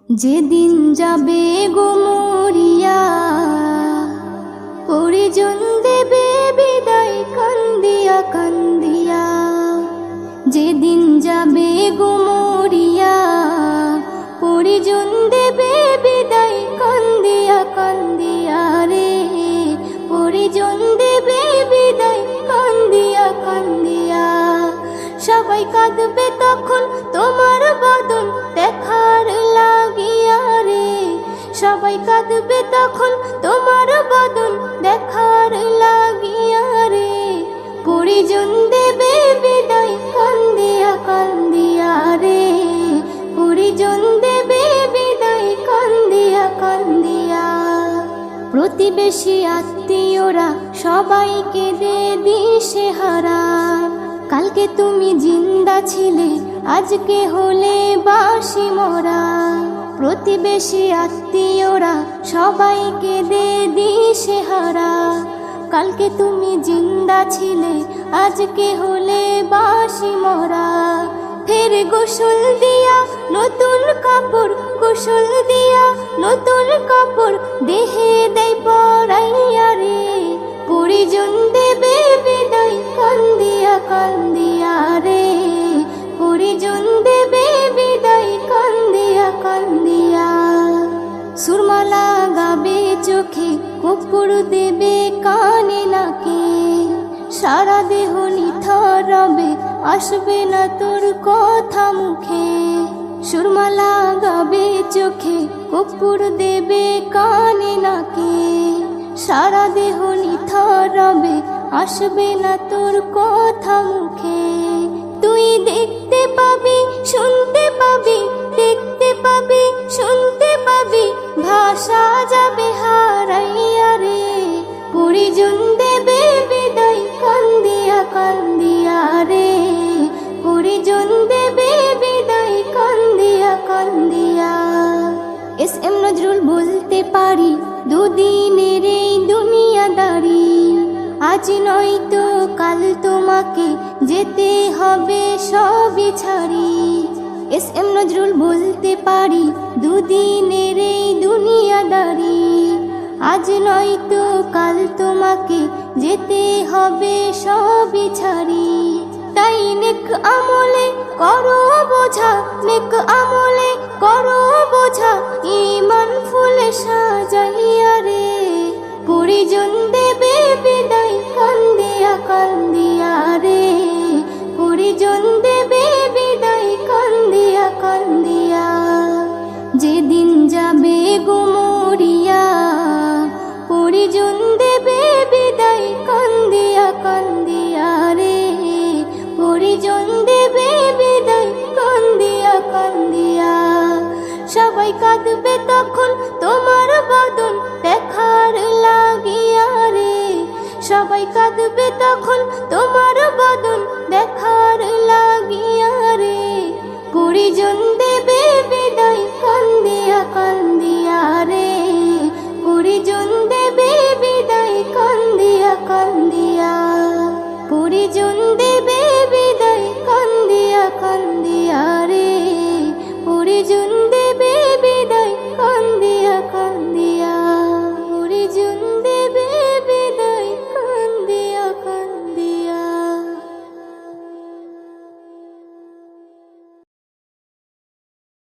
যেদিন যাবে গো মরিয়া, পরিজন দেবে বিদায় কান্দিয়া কান্দিয়া। যেদিন যাবে গো মরিয়া, পরিজন দেবে বিদায় কান্দিয়া কান্দিয়া রে। পরিজন দেবে বিদায় কান্দিয়া কান্দিয়া। সবাই কাঁদবে তখন তোমার বদন দেখার লাগিয়া রে। সবাই কাঁদবে তখন তোমার বদন দেখার লাগিয়া রে। পরিজন দেবে বিদায় কান্দিয়া কান্দিয়া রে। পরিজন দেবে বিদায় কান্দিয়া কান্দিয়া। প্রতিবেশী আত্মীয়রা সবাইকে দে দিশেহারা। কালকে তুমি জিন্দা ছিলে, আজকে হলে বাসি মরা। প্রতিবেশী আত্মীয়রা সবাইকে দে দিশেহারা। কালকে তুমি জিন্দা ছিলে, আজকে হলে বাসি মরা। ফের গোসল দিয়া নতুন কাপড়, গোসল দিয়া নতুন কাপড় দেহে দেয় পরাইয়া রে। পরিজন দেবে বিদায় কান্দিয়া কান্দিয়া রে। পরিজন দেবে বিদায় কান্দিয়া কান্দিয়া। সুরমা লাগাবে চোখে, কর্পূর দেবে কানে নাকে। সারা দেহ নিথর রবে, আসবে না তোর কথা মুখে। সুরমা লাগাবে চোখে, কর্পূর দেবে কানে নাকে। সারা দেহ নিথর রবে, আসবে না তোর কথা মুখে। তুই দেখতে পাবি, শুনতে পাবি, দেখতে পাবি, শুনতে পাবি, ভাষা যাবে হারাইয়া রে। পরিজন দেবে বিদায় কান্দিয়া কান্দিয়া রে। পরিজন দেবে বিদায় কান্দিয়া কান্দিয়া। এস এম নজরুল বলতে পারি, দুদিনের এই দুনিয়াদারি। আজ নয়তো কাল তোমাকে যেতে হবে সবই ছাড়ি। এস এম নজরুল বলতে পারি, দুদিনের এই দুনিয়াদারি। আজ নয়তো কাল তোমাকে যেতে হবে সবই ছাড়ি। তাই নেক আমলে করো বোঝা, নেক আমলে করো বোঝা, ঈমান ফুলে সাজাইয়া রে। পরিজন দেবে বিদায় কান্দিয়া কান্দিয়া রে। পরিজন দেবে বিদায় কান্দিয়া কান্দিয়া। যেদিন যাবে গো মরিয়া, পরিজন দেবে বিদায় কান্দিয়া কান্দিয়া রে। পরিজন দেবে বিদায় কান্দিয়া কান্দিয়া। সবাই কাঁদবে তখন তোমার বদন দেখার লাগিয়া রে। সবাই কাঁদবে তখন তোমার বদন দেখার লাগিয়া রে। পরিজন দেবে বিদায় কান্দিয়া কান্দিয়া রে। পরিজন দেবে বিদায় কান্দিয়া কান্দিয়া। পরিজন দেবে বিদায় কান্দিয়া কান্দিয়া রে। পরিজন